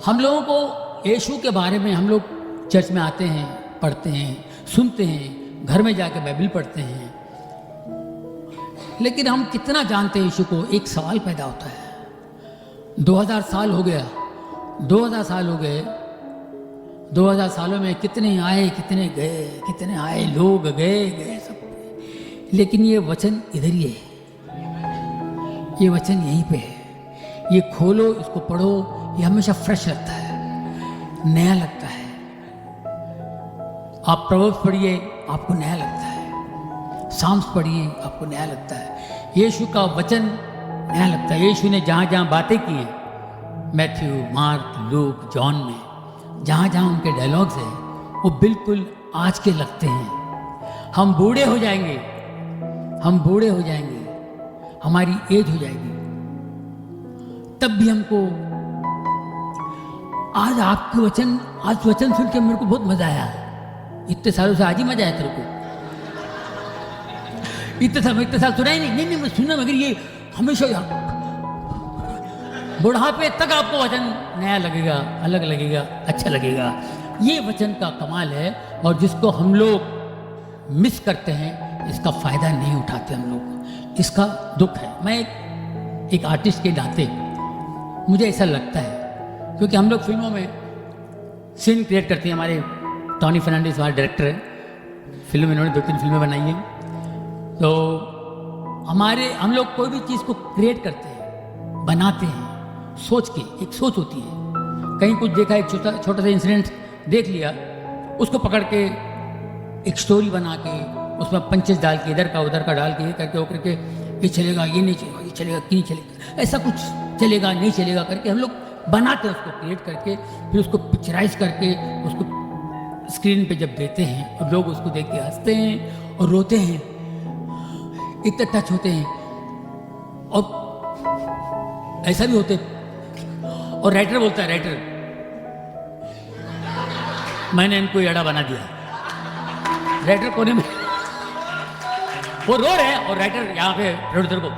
हम लोगों को यीशु के बारे में हम लोग चर्च में आते हैं, पढ़ते हैं, सुनते हैं, घर में जाकर बाइबल पढ़ते हैं, लेकिन हम कितना जानते हैं यीशु को? एक सवाल पैदा होता है। 2000 साल हो गया, 2000 साल हो गए, 2000 सालों में कितने आए कितने गए, कितने आए लोग गए सब, लेकिन ये वचन इधर ही है, ये वचन यहीं पे है। ये खोलो, इसको पढ़ो, ये हमेशा फ्रेश लगता है, नया लगता है। आप प्रवर्ब्स पढ़िए, आपको नया लगता है। साम्स पढ़िए, आपको नया लगता है। यीशु का वचन नया लगता है। यीशु ने जहाँ जहाँ बातें की हैं, मैथ्यू, मार्क, लूक, जॉन में, जहाँ जहाँ उनके डायलॉग्स हैं, वो बिल्कुल आज के लगते हैं। हम बूढ़े हो जाएंगे, हम बूढ़े हो जाएंगे, हमारी एज हो जाएगी, तब भी हमको आज आपके वचन, आज वचन सुन के मेरे को बहुत मजा आया। इतने सालों से आज ही मजा आया तेरे को? इतने साल सुना ही नहीं मैं सुना, मगर ये हमेशा बुढ़ापे तक आपको वचन नया लगेगा, अलग लगेगा, अच्छा लगेगा। ये वचन का कमाल है, और जिसको हम लोग मिस करते हैं, इसका फायदा नहीं उठाते हम लोग, इसका दुख है। मैं एक आर्टिस्ट के नाते मुझे ऐसा लगता है, क्योंकि हम लोग फिल्मों में सीन क्रिएट करते हैं। हमारे टॉनी फर्नांडिस हमारे डायरेक्टर हैं, फिल्म इन्होंने 2-3 फिल्में बनाई हैं। तो हम लोग कोई भी चीज़ को क्रिएट करते हैं, बनाते हैं, सोच के, एक सोच होती है। कहीं कुछ देखा, एक छोटा सा इंसिडेंट देख लिया, उसको पकड़ के एक स्टोरी बना के उसमें पंचेस डाल के, इधर का उधर का डाल के, ये करके वो करके, ये चलेगा, ये नहीं चलेगा, ये चलेगा कि नहीं चलेगा, ऐसा कुछ चलेगा नहीं चलेगा करके हम लोग बनाते हैं, उसको क्रिएट करके, फिर उसको पिक्चराइज करके उसको स्क्रीन पे जब देते हैं, और लोग उसको देख के हंसते हैं और रोते हैं, इतने टच होते हैं, और ऐसा भी होते। और राइटर बोलता है, राइटर मैंने इनको एड़ा बना दिया। राइटर कोने में वो रो रहे हैं, और राइटर यहाँ पे प्रोड्यूसर को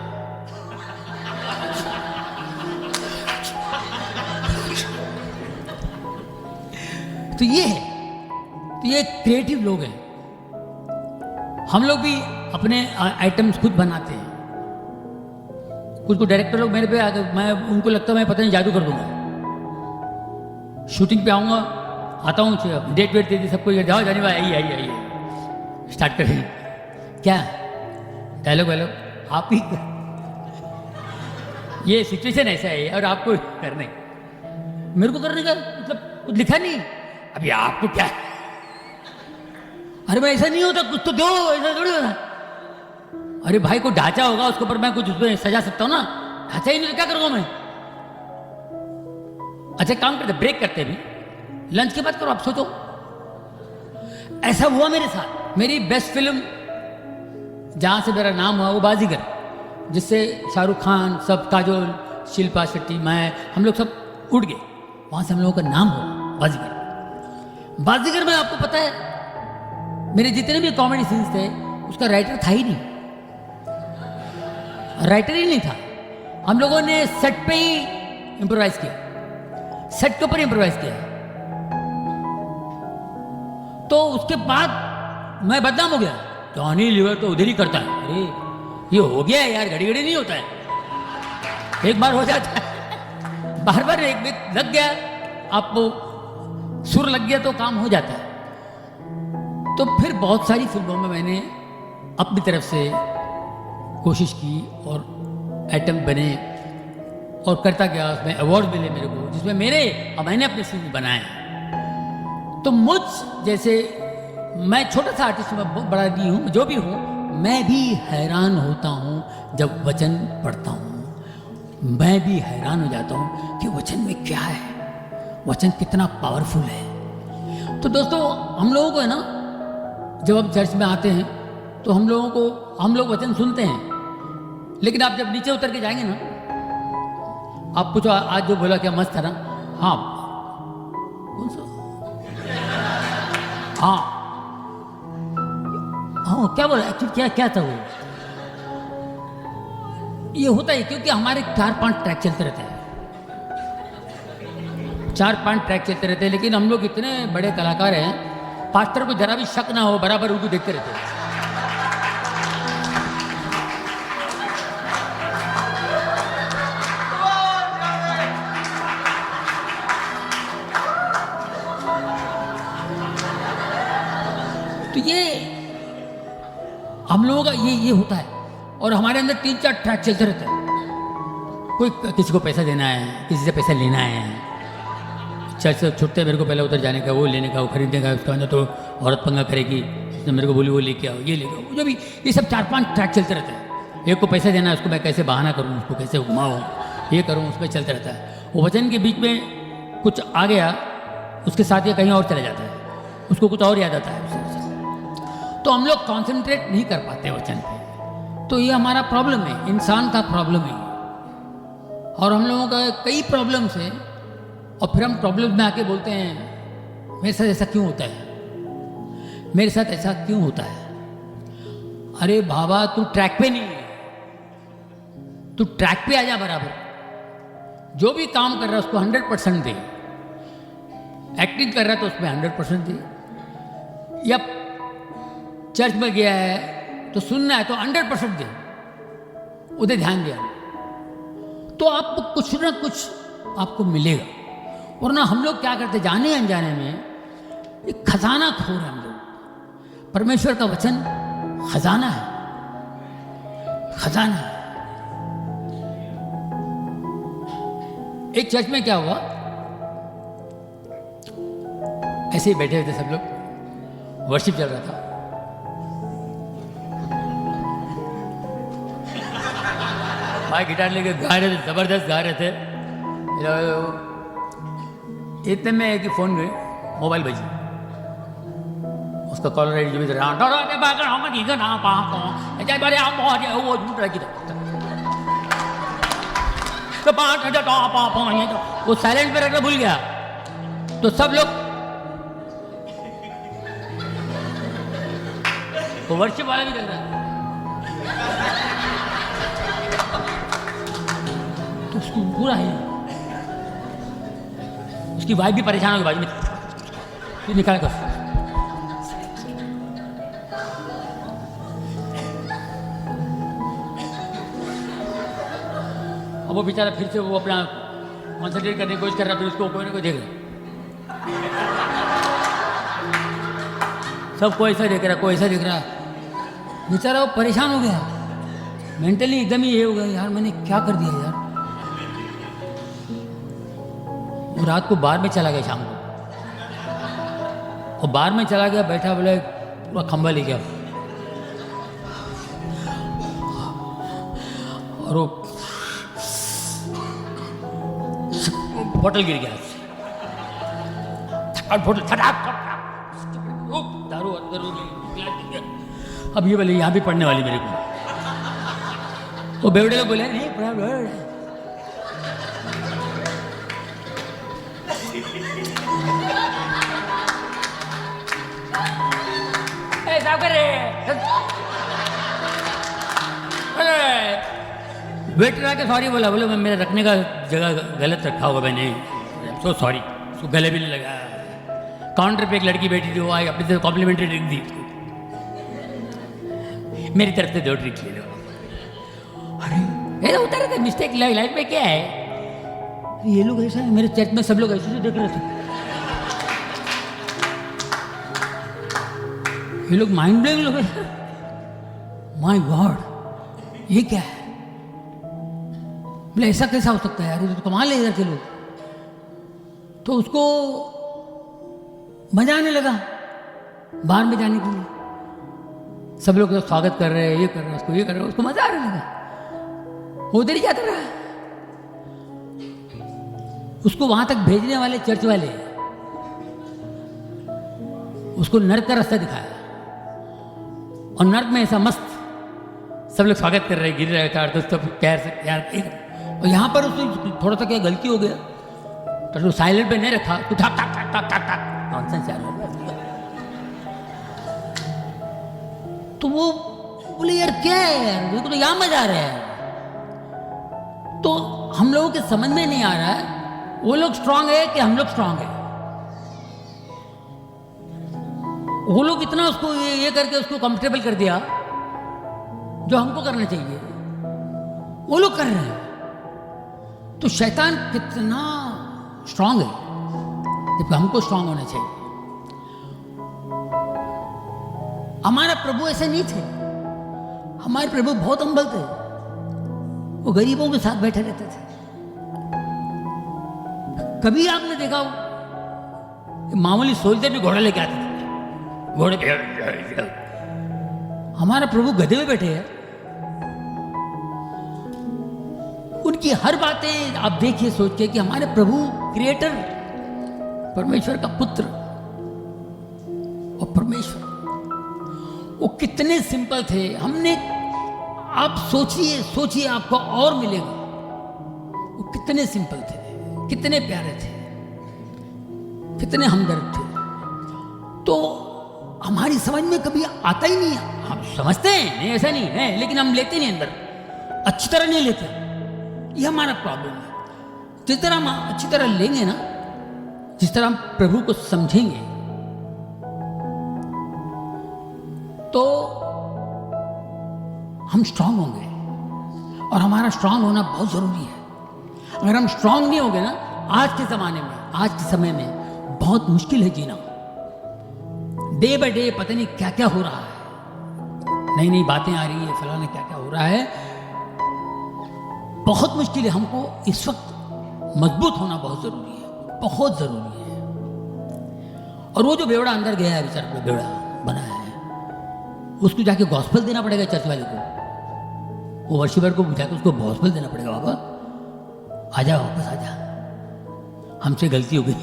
तो ये है, तो ये क्रिएटिव लोग हैं। हम लोग भी अपने आइटम्स खुद बनाते हैं। कुछ डायरेक्टर लोग मेरे पे आते, मैं उनको लगता है मैं पता नहीं जादू कर दूंगा। शूटिंग पे आऊँगा, आता हूँ, डेट वेट दे दी सबको, जाओ जाने भाई, आइए स्टार्ट करें। क्या डायलॉग वायलॉग आप ही, ये सिचुएशन ऐसा है और आपको करने, मेरे को करने का मतलब कुछ लिखा नहीं। अभी आपको क्या, अरे भाई ऐसा नहीं होता, कुछ तो दो, ऐसा थोड़ी होता। अरे भाई को ढांचा होगा, उसके ऊपर मैं कुछ उसमें सजा सकता हूँ ना, ढांचा ही नहीं तो क्या करूँगा मैं? अच्छा काम करते, ब्रेक करते भी, लंच के बाद करो, आप सोचो। ऐसा हुआ मेरे साथ। मेरी बेस्ट फिल्म जहाँ से मेरा नाम हुआ वो बाजीगर, जिससे शाहरुख खान, सब, काजोल, शिल्पा शेट्टी, मैं, हम लोग सब उड़ गए, वहाँ से हम लोगों का नाम हुआ बाजीगर। बाजीगर में आपको पता है, मेरे जितने भी कॉमेडी सीन्स थे, उसका राइटर था ही नहीं, राइटर ही नहीं था। हम लोगों ने सेट पे ही इम्प्रोवाइज किया, सेट के ऊपर इम्प्रोवाइज किया। तो उसके बाद मैं बदनाम हो गया, जॉनी लीवर तो उधर ही करता है। अरे ये हो गया है यार, घड़ी घड़ी नहीं होता है, एक बार हो जाता है, बार बार एक लग गया, आपको सुर लग गया तो काम हो जाता है। तो फिर बहुत सारी फिल्मों में मैंने अपनी तरफ से कोशिश की और आइटम बने और करता गया, उसमें अवार्ड मिले मेरे को, जिसमें मैंने अपने सीन बनाए। तो मुझ जैसे, मैं छोटा सा आर्टिस्ट हूँ, बहुत बड़ा नहीं हूँ, जो भी हूँ, मैं भी हैरान होता हूँ जब वचन पढ़ता हूँ। मैं भी हैरान हो जाता हूँ कि वचन में क्या है, वचन कितना पावरफुल है। तो दोस्तों, हम लोगों को है ना, जब हम चर्च में आते हैं तो हम लोग वचन सुनते हैं, लेकिन आप जब नीचे उतर के जाएंगे ना, आप पूछो आज जो बोला क्या मस्त था ना, हाँ कौन सा, हाँ क्या बोला एक्चुअली, क्या था वो? ये होता है क्योंकि हमारे 4-5 ट्रैक चलते रहते हैं। 4-5 ट्रैक चलते रहते हैं, लेकिन हम लोग इतने बड़े कलाकार हैं, पास्टर को जरा भी शक ना हो, बराबर उनको देखते रहते हैं। तो ये हम लोगों का ये होता है, और हमारे अंदर 3-4 ट्रैक चलते रहते हैं। कोई किसी को पैसा देना है, किसी से पैसा लेना है, चर्च से छुट्टे मेरे को पहले उधर जाने का, वो लेने का, वो खरीदने का, उसका अंदर तो औरत पंगा करेगी, उसने मेरे को बोली वो लेके आओ, ये लेके आओ, जो भी ये सब 4-5 ट्रैक चलते रहते हैं। एक को पैसा देना है, उसको मैं कैसे बहाना करूँ, उसको कैसे घुमाऊँ, ये करूँ, उस पर चलते रहता है। वो वचन के बीच में कुछ आ गया, उसके साथ ये कहीं और चला जाता है, उसको कुछ और याद आता है उसे। तो हम लोग कॉन्सेंट्रेट नहीं कर पाते वचन पे। तो ये हमारा प्रॉब्लम है, इंसान का प्रॉब्लम है, और हम लोगों का कई प्रॉब्लम्स है। और फिर हम प्रॉब्लम में आके बोलते हैं मेरे साथ ऐसा क्यों होता है, मेरे साथ ऐसा क्यों होता है। अरे बाबा, तू ट्रैक पे नहीं है, तू ट्रैक पे आ जा बराबर। जो भी काम कर रहा है उसको 100% दे। एक्टिंग कर रहा है तो उसमें 100% दे, या चर्च में गया है तो सुनना है तो 100% दे, उधर ध्यान दिया तो आपको कुछ ना कुछ आपको मिलेगा। वरना हम लोग क्या करते, जाने अनजाने में एक खजाना खो रहे हम लोग। परमेश्वर का वचन खजाना है, खजाना है। एक चर्च में क्या हुआ, ऐसे ही बैठे हुए थे सब लोग, वर्शिप चल रहा था। भाई गिटार लेके गा रहे थे, जबरदस्त गा रहे थे। इतने में एक फोन गए, मोबाइल बजी, उसका कॉलर आईडी जो भी था, वो साइलेंट पे रखना भूल गया। तो सब लोग वो वर्शिप वाला भी लग रहा है, तो उसको पूरा है, उसकी वाइफ भी परेशान होगी, बाजू में तू निकाल कर। अब वो बेचारा फिर से वो अपना कॉन्सेंट्रेट करने की कोशिश कर रहा, फिर उसको कोई ना कोई देख रहा, सबको ऐसा देख रहा, कोई ऐसा देख रहा। बेचारा वो परेशान हो गया, मेंटली एकदम ही ये हो गया, यार मैंने क्या कर दिया यार। वो रात को बार में चला गया, शाम को, और बार में चला गया, बैठा, बोले पूरा खंभा ले गया, और वो बोतल गिर गया, दारू अंदर हो गई। अब ये बोले यहाँ भी पढ़ने वाली मेरे को, वो बेवड़े लोग बोले नहीं पढ़ा। ऐसा करे वेटर आके सॉरी बोला, बोले मैं मेरा रखने का जगह गलत रखा होगा मैंने, सो सॉरी। उसको गले भी नहीं लगा। काउंटर पे एक लड़की बैठी थी, वो आई, अपनी तरफ कॉम्प्लीमेंट्री ड्रिंक दी, मेरी तरफ से 2 ड्रिंक ले लो। अरे उतर रहे थे, मिस्टेक लाइफ में क्या है, ये लोग ऐसा है, मेरे चर्च में सब लोग ऐसे देख रहे थे, ये लोग माइंड ब्लोइंग लोग हैं। माय गॉड, ये क्या है, बोले ऐसा कैसा हो सकता है यार, ये तो कमाल है इधर के लोग। तो उसको मजा आने लगा बाहर में जाने के लिए, सब लोग स्वागत कर रहे हैं, ये कर रहे हैं, उसको ये कर रहे हैं, उसको मजा आने लगा, वो उधर ही जाता रहा। उसको वहां तक भेजने वाले चर्च वाले उसको नर्क का रास्ता दिखाया, और नर्क में ऐसा मस्त सब लोग स्वागत कर रहे हैं, गिर रहे कार दोस्तों पैर से यार। और यहाँ पर उसने थोड़ा सा क्या गलती हो गया, तो साइलेंट पे नहीं रखा, तो ठक ठक ठक ठक ठक ठक नॉनसेंस यार। तो वो बोले यार क्या है यार, मेरे को तो यहाँ मजा आ रहा है। तो हम लोगों के समझ में नहीं आ रहा है वो लोग स्ट्रांग है कि हम लोग स्ट्रांग है? वो लोग इतना उसको ये करके उसको कंफर्टेबल कर दिया जो हमको करना चाहिए, वो लोग कर रहे हैं। तो शैतान कितना स्ट्रांग है, जबकि हमको स्ट्रांग होना चाहिए। हमारा प्रभु ऐसे नहीं थे। हमारे प्रभु बहुत हम्बल थे। वो गरीबों के साथ बैठे रहते थे। कभी आपने देखा हो मामूली सोल्जर भी घोड़ा लेके आते थे, घोड़े पे। हमारा प्रभु गधे में बैठे हैं। उनकी हर बातें आप देखिए सोच के कि हमारे प्रभु क्रिएटर, परमेश्वर का पुत्र और परमेश्वर, वो कितने सिंपल थे। हमने, आप सोचिए आपको और मिलेगा। वो कितने सिंपल थे, कितने प्यारे थे, कितने हमदर्द थे। तो हमारी समझ में कभी आता ही नहीं है। हम समझते हैं, नहीं ऐसा नहीं है, लेकिन हम लेते नहीं अंदर, अच्छी तरह नहीं लेते। ये हमारा प्रॉब्लम है। जिस तरह हम अच्छी तरह लेंगे ना, जिस तरह हम प्रभु को समझेंगे, तो हम स्ट्रांग होंगे। और हमारा स्ट्रांग होना बहुत जरूरी है। अगर हम स्ट्रांग नहीं होंगे ना, आज के ज़माने में, आज के समय में बहुत मुश्किल है जीना। डे बाय डे पता नहीं क्या क्या हो रहा है, नई नई बातें आ रही है, फलाना क्या क्या हो रहा है। बहुत मुश्किल है। हमको इस वक्त मजबूत होना बहुत जरूरी है, बहुत जरूरी है। और वो जो बेवड़ा अंदर गया है, बेचारा को बेवड़ा बनाया है, उसको जाके गॉस्पेल देना पड़ेगा चर्च वाले को। वो वर्शिपर को जाके उसको गॉस्पेल देना पड़ेगा। बाबा आजा, वापस आजा, हमसे गलती हो गई।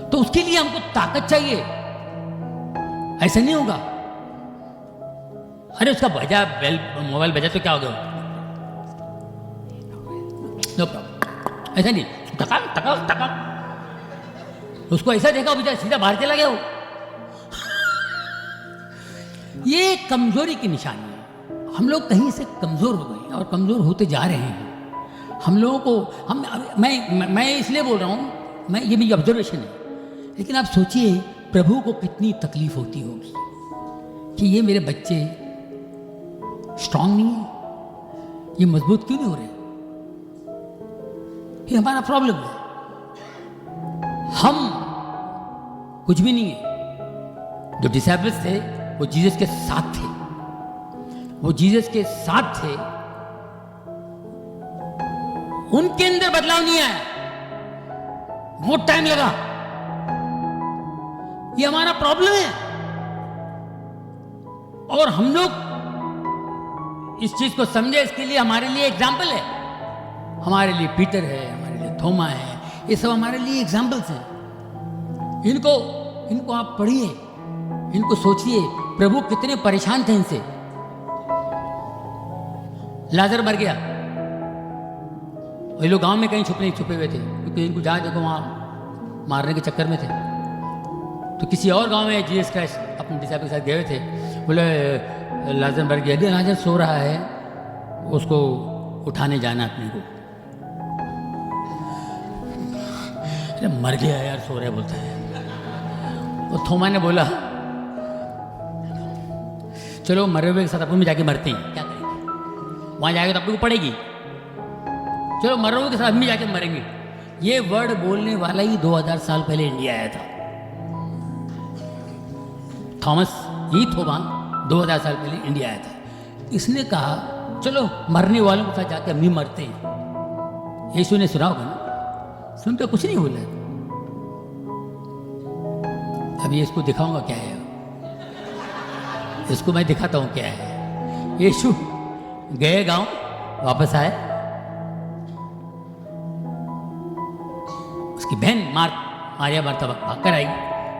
तो उसके लिए हमको ताकत चाहिए। ऐसा नहीं होगा। अरे उसका बजा बेल, मोबाइल बजा तो क्या हो गया, नो प्रॉब्लम। ऐसा नहीं टका टका टका, उसको ऐसा देखा बेचारा सीधा बाहर चला गया। ये कमजोरी की निशानी है। हम लोग कहीं से कमजोर हो गए और कमजोर होते जा रहे हैं। हम लोगों को मैं इसलिए बोल रहा हूं, ये मेरी ऑब्जर्वेशन है। लेकिन आप सोचिए प्रभु को कितनी तकलीफ होती होगी कि ये मेरे बच्चे स्ट्रांग नहीं है, ये मजबूत क्यों नहीं हो रहे। ये हमारा प्रॉब्लम है। हम कुछ भी नहीं है। जो डिसेबल्स थे वो जीसस के साथ थे, वो जीसस के साथ थे, उनके अंदर बदलाव नहीं आया, बहुत टाइम लगा। ये हमारा प्रॉब्लम है। और हम लोग इस चीज को समझे, इसके लिए हमारे लिए एग्जाम्पल है। हमारे लिए पीटर है, हमारे लिए थोमा है, ये सब हमारे लिए एग्जाम्पल्स हैं। इनको आप पढ़िए, इनको सोचिए, प्रभु कितने परेशान थे इनसे। लाजर मर गया, ये लोग गांव में कहीं छुपे हुए थे, क्योंकि इनको जहां देखो वहां मारने के चक्कर में थे। तो किसी और गांव में जीसस क्राइस्ट अपने डिसाइपल के साथ गए थे। बोले लाजर मर गया, लाजर सो रहा है, उसको उठाने जाना अपने को। अरे मर गया यार, सो रहा है बोलता है। तो थोमा ने बोला चलो मरे हुए के साथ अपन में जाके मरते हैं, क्या करेंगे, वहां जाएगा तो अपने को पड़ेगी, चलो मर रहे हो के साथ हम भी जाके मरेंगे। ये वर्ड बोलने वाला ही 2000 साल पहले इंडिया आया था। थोमा 2000 साल पहले इंडिया आया था। इसने कहा चलो मरने वालों के साथ जाके हम भी मरते हैं। यीशु ने सुना होगा ना, सुनकर कुछ नहीं बोला। अभी इसको दिखाऊंगा क्या है, इसको मैं दिखाता हूं क्या है। यीशु गए गांव, वापस आए, उसकी बहन मारिया मार्था भाग कर आई,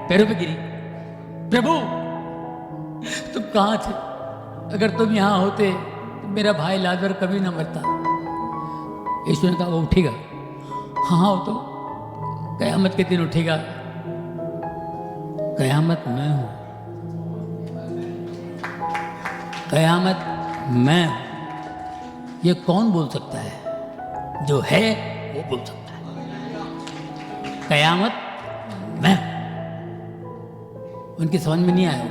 पैरों पे गिरी, प्रभु तुम कहां थे, अगर तुम यहां होते तो मेरा भाई लाजर कभी ना मरता। यीशु ने कहा वो उठेगा, हाँ वो तो कयामत के दिन उठेगा, कयामत मैं हूं, कयामत मैं हूं। ये कौन बोल सकता है? जो है वो बोल सकता है। कयामत मैं, उनकी समझ में नहीं आया।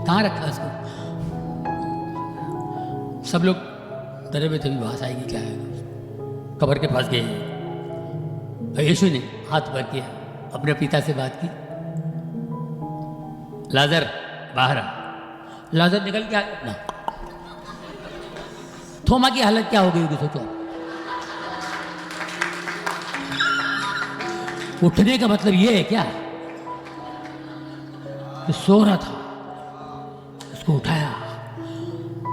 कहाँ रखा उसको? सब लोग डरे हुए थे, बात आएगी क्या है, कब्र के पास गए। यीशु ने हाथ भर किया, अपने पिता से बात की, लाजर बाहर आ। लाजर निकल के आ ना। थोमा की हालत क्या हो गई होगी सोचो। उठने का मतलब ये है क्या? तो सो रहा था, उसको उठाया।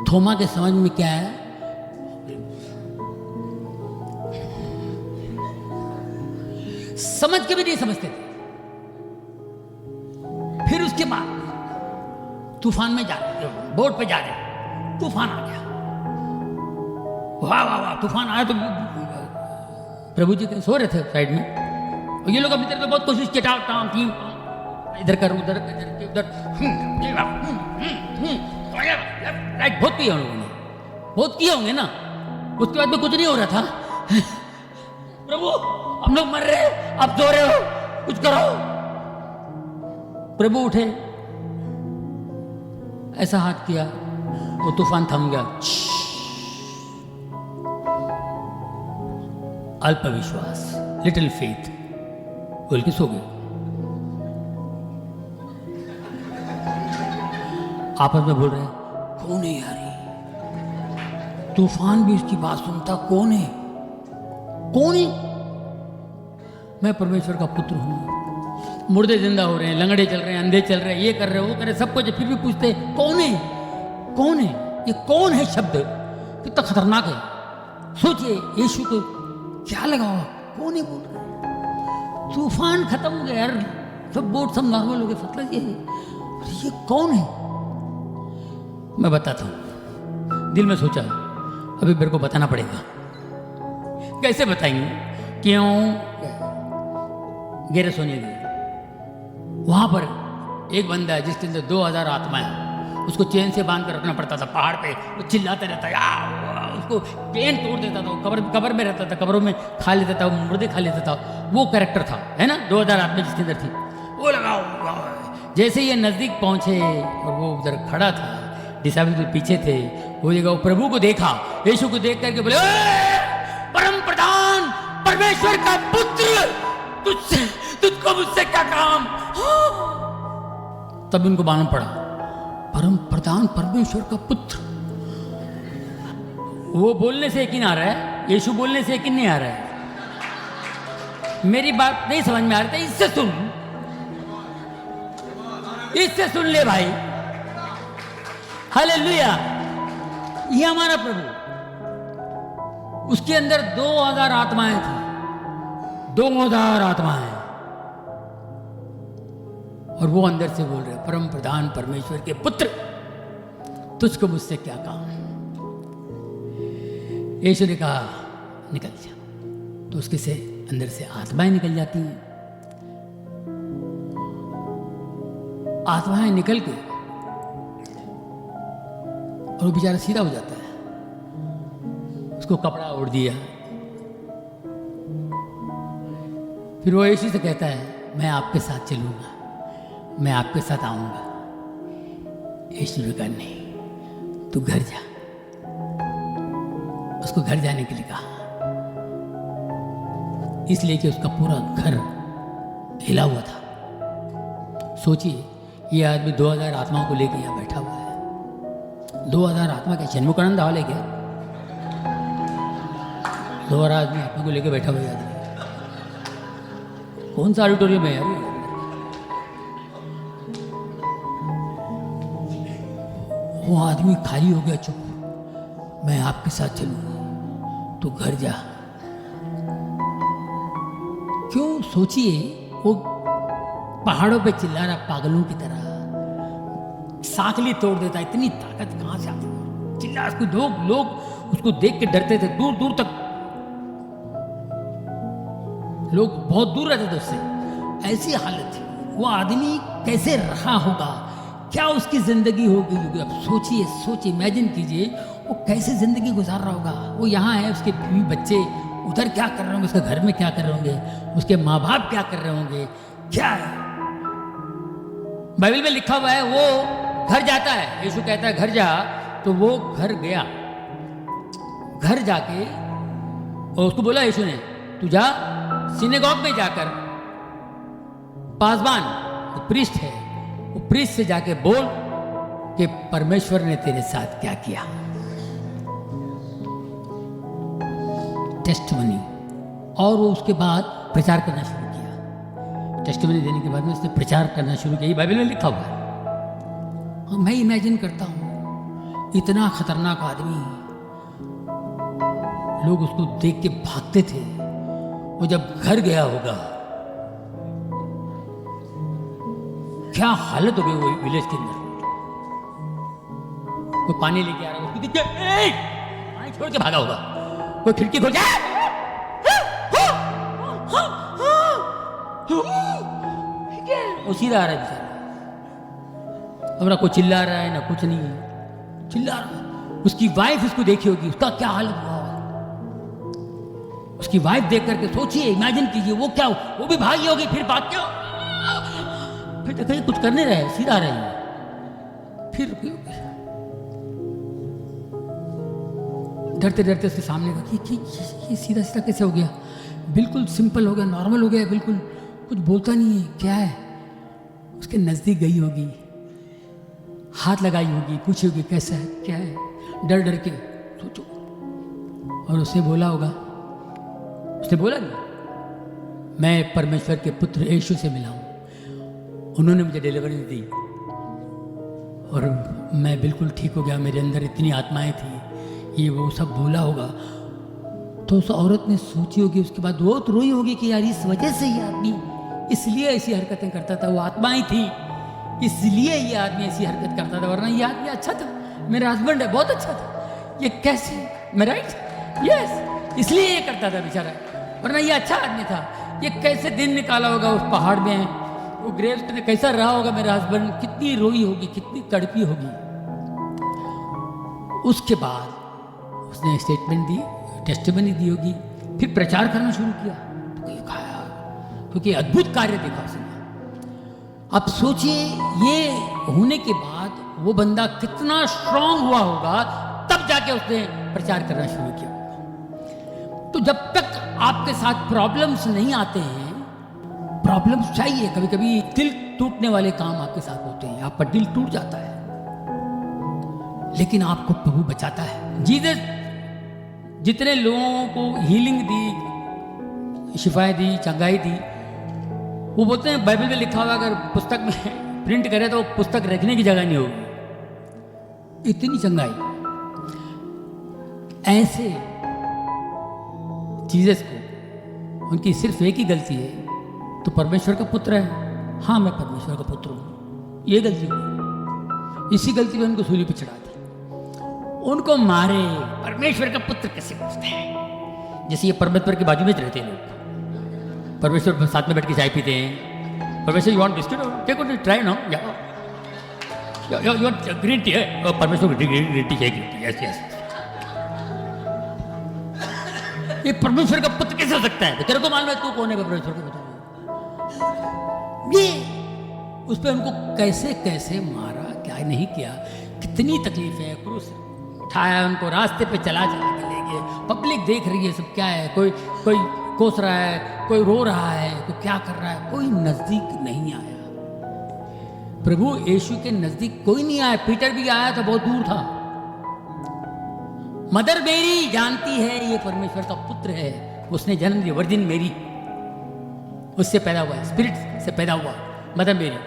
थोमा के समझ में क्या है? समझ के भी नहीं समझते थे। फिर उसके बाद तूफान में जा रहे, बोट पे जा रहे, तूफान आ गया। वाह वाह वाह, तूफान आया तो प्रभु जी सो रहे थे साइड में, और ये लोग अपनी तरफ बहुत कोशिश की, इधर कर उधर उधर, राइट, बहुत किया उन्होंने, बहुत किए होंगे ना। उसके बाद में कुछ नहीं हो रहा था। प्रभु हम लोग मर रहे, आप सो रहे हो, कुछ करो। प्रभु उठे, ऐसा हाथ किया, वो तूफान थम गया। अल्प विश्वास, लिटिल फेथ बोल के सो गए। आपस में बोल रहे हैं, कौन है यार ये? तूफान भी उसकी बात सुनता, कौन है? कौन है? मैं परमेश्वर का पुत्र हूं। मुर्दे जिंदा हो रहे हैं, लंगड़े चल रहे हैं, अंधे चल रहे हैं, ये कर रहे हैं, वो कर रहे हैं, सब कुछ, फिर भी पूछते कौन है? कौन है? ये कौन है शब्द कितना खतरनाक है। सोचिए, यीशु को क्या लगा हुआ, कौन है बोल रहे हैं? तूफान खत्म हो गया यार, सब बोट सब नॉर्मल हो गए, मतलब ये कौन है? मैं बताता हूं। दिल में सोचा, अभी मेरे को बताना पड़ेगा। कैसे बताएंगे? क्यों? गेरसोनिया गए, वहां पर एक बंदा है जिसके अंदर 2000 आत्माएं, उसको चेन से बांध कर रखना पड़ता था पहाड़ पे। वो चिल्लाते रहता है, उसको पेन तोड़ देता था, कब्र में रहता था, कब्रों में खा लेता था, मुर्दे खा लेता था। वो कैरेक्टर था, है ना, 2000 आत्माएं जिसके अंदर थी। वो लगाओ, जैसे ये नजदीक पहुंचे और वो उधर खड़ा था, डिसाइबल पीछे थे, वो जगह प्रभु को देखा, यीशु को देख करके बोले, परम प्रधान परमेश्वर का पुत्र, तुझको मुझसे क्या काम? तब उनको मालूम पड़ा, परम प्रधान परमेश्वर का पुत्र। वो बोलने से यकीन आ रहा है, यीशु बोलने से यकीन नहीं आ रहा है। मेरी बात नहीं समझ में आ रही थी, इससे सुन ले भाई। हालेलुया। ये हमारा प्रभु, उसके अंदर 2000 आत्माएं थी, 2000 आत्माएं, और वो अंदर से बोल रहे, परम प्रधान परमेश्वर के पुत्र, तुझको मुझसे क्या काम? यीशु ने कहा, निकल जा। तो उसके से अंदर से आत्माएं निकल जाती हैं। आत्माएं निकल के और वो बेचारा सीधा हो जाता है। उसको कपड़ा ओढ़ दिया। फिर वो यीशु से कहता है, मैं आपके साथ चलूंगा, मैं आपके साथ आऊंगा। यीशु ने कहा, नहीं, तू घर जा। उसको घर जाने के लिए कहा, इसलिए कि उसका पूरा घर हिला हुआ था। सोचिए, ये आदमी 2000 आत्माओं को लेकर यहाँ बैठा हुआ है। 2000 आत्मा क्या जन्मकरण हॉल है क्या? 2000 आदमी आत्मा को लेकर बैठा हुआ है। कौन सा ऑडिटोरियम है यार? वो आदमी खाली हो गया, चुप। मैं आपके साथ चलूंगा, तो घर जा। क्यों? सोचिए, वो पहाड़ों पे चिल्ला रहा पागलों की तरह, साकली तोड़ देता। इतनी ताकत कहां से आती? चिल्ला, उसको लोग उसको देख के डरते थे। दूर दूर तक लोग बहुत दूर रहते थे उससे। ऐसी हालत थी। वो आदमी कैसे रहा होगा? क्या उसकी जिंदगी हो गई होगी? अब सोचिए, इमेजिन कीजिए, वो कैसे जिंदगी गुजार रहा होगा। वो यहाँ है, उसके बीवी बच्चे उधर क्या कर रहे होंगे, उसके घर में क्या कर रहे होंगे, उसके माँ बाप क्या कर रहे होंगे, क्या है। बाइबल में लिखा हुआ है वो घर जाता है, यीशु कहता है घर जा, तो वो घर गया। घर जाके और उसको बोला यीशु ने, तू जा सिनेगॉग में जाकर पासबान वो प्रीस्ट है, वो प्रीस्ट से जाके बोल कि परमेश्वर ने तेरे साथ क्या किया। टेस्टिमनी। और वो उसके बाद प्रचार करना शुरू किया। टेस्टिमनी देने के बाद में उसने प्रचार करना शुरू किया। बाइबल में लिखा हुआ है। और मैं इमेजिन करता हूँ इतना खतरनाक आदमी, लोग उसको देख के भागते थे। वो जब घर गया होगा क्या हालत हो गई वो विलेज के अंदर। कोई पानी लेके आ रहा है, उसको देख के पानी छोड़ के भागा होगा। कोई खिड़की खोल जाए, वो सीधा आ रहा है बेचारा। अब ना कोई चिल्ला रहा है ना कुछ नहीं है, चिल्ला रहा है। उसकी वाइफ उसको देखी होगी, उसका क्या हालत हुआ होगा। उसकी वाइफ देख करके सोचिए, इमेजिन कीजिए, वो क्या, वो भी भागी होगी। फिर भाग क्यों, फिर देखिए कुछ करने रहे, सीधा रहे, फिर डरते डरते उसके सामने का कि ये सीधा सीधा कैसे हो गया, बिल्कुल सिंपल हो गया, नॉर्मल हो गया, बिल्कुल कुछ बोलता नहीं है, क्या है। उसके नज़दीक गई होगी, हाथ लगाई होगी, पूछी होगी कैसा है, क्या है, डर डर के सोचो। और उसने बोला होगा, उसने बोला नहीं, मैं परमेश्वर के पुत्र यीशु से मिला हूँ, उन्होंने मुझे डिलीवरी दी और मैं बिल्कुल ठीक हो गया, मेरे अंदर इतनी आत्माएं थी, ये वो सब बोला होगा। तो उस औरत ने सोची होगी, उसके बाद वो तो रोई होगी कि यार इस वजह से ये आदमी इसलिए ऐसी हरकतें करता था, वो आत्माएं थी इसलिए ये आदमी ऐसी हरकत करता था, वरना ये आदमी अच्छा था, मेरा हस्बैंड है, बहुत अच्छा था, ये कैसे, मैं राइट, यस, इसलिए ये करता था बेचारा, वरना ये अच्छा आदमी था। ये कैसे दिन निकाला होगा उस पहाड़ में, वो ग्रेव्स में कैसा रहा होगा मेरा हस्बैंड, कितनी रोई होगी, कितनी तड़पी होगी। उसके बाद उसने स्टेटमेंट दी, टेस्टिमनी दी होगी, फिर प्रचार करना शुरू किया। तो ये खाया क्योंकि अद्भुत कार्य देखा उसने। अब सोचिए ये होने के बाद वो बंदा कितना स्ट्रांग हुआ होगा, तब जाके उसने प्रचार करना शुरू किया। तो जब तक आपके साथ प्रॉब्लम्स नहीं आते हैं, प्रॉब्लम्स चाहिए, कभी कभी दिल टूटने वाले काम आपके साथ होते हैं, आपका दिल टूट जाता है, लेकिन आपको प्रभु बचाता है। जीसस जितने लोगों को हीलिंग दी, शिफाएं दी, चंगाई दी, वो बोलते हैं बाइबल में लिखा हुआ अगर पुस्तक में प्रिंट करे तो पुस्तक रखने की जगह नहीं होगी, इतनी चंगाई। ऐसे जीसस को उनकी सिर्फ एक ही गलती है, तो परमेश्वर का पुत्र है, हाँ मैं परमेश्वर का पुत्र हूँ, ये गलती हुई, इसी गलती में उनको सूली पे चढ़ा दी, उनको मारे। परमेश्वर का पुत्र कैसे पूछते हैं, जैसे ये परमेश्वर के बाजू में रहते हैं लोग, परमेश्वर साथ में बैठ के चाय पीते हैं, Parmeshwar you want biscuit, take it, try now, you want green tea है, परमेश्वर ग्रीन टी चाहिए, ग्रीन टी, यस यस। ये परमेश्वर का पुत्र कैसे हो सकता है, तेरे को मालूम है तू कौन है परमेश्वर का पुत्र। ये उस पर उनको कैसे कैसे मारा, क्या नहीं किया, कितनी तकलीफें, क्रूस उठाया, उनको रास्ते पे चला चला के ले गए, पब्लिक देख रही है सब, क्या है, कोई कोस रहा है, कोई रो रहा है, कोई क्या कर रहा है, कोई नजदीक नहीं आया। प्रभु यीशु के नजदीक कोई नहीं आया। पीटर भी आया था, बहुत दूर था। मदर मेरी जानती है ये परमेश्वर का पुत्र है, उसने जन्म दिया, वर्जिन मेरी उससे पैदा हुआ, स्पिरिट से पैदा हुआ, मदर मेरी,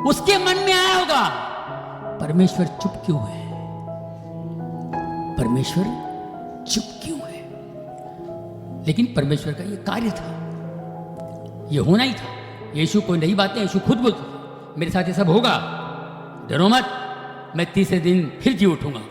उसके मन में आया होगा परमेश्वर चुप क्यों है, परमेश्वर चुप क्यों है। लेकिन परमेश्वर का ये कार्य था, ये होना ही था। यीशु कोई नई बातें, यीशु खुद बोलते मेरे साथ ये सब होगा, डरो मत, मैं तीसरे दिन फिर जी उठूंगा।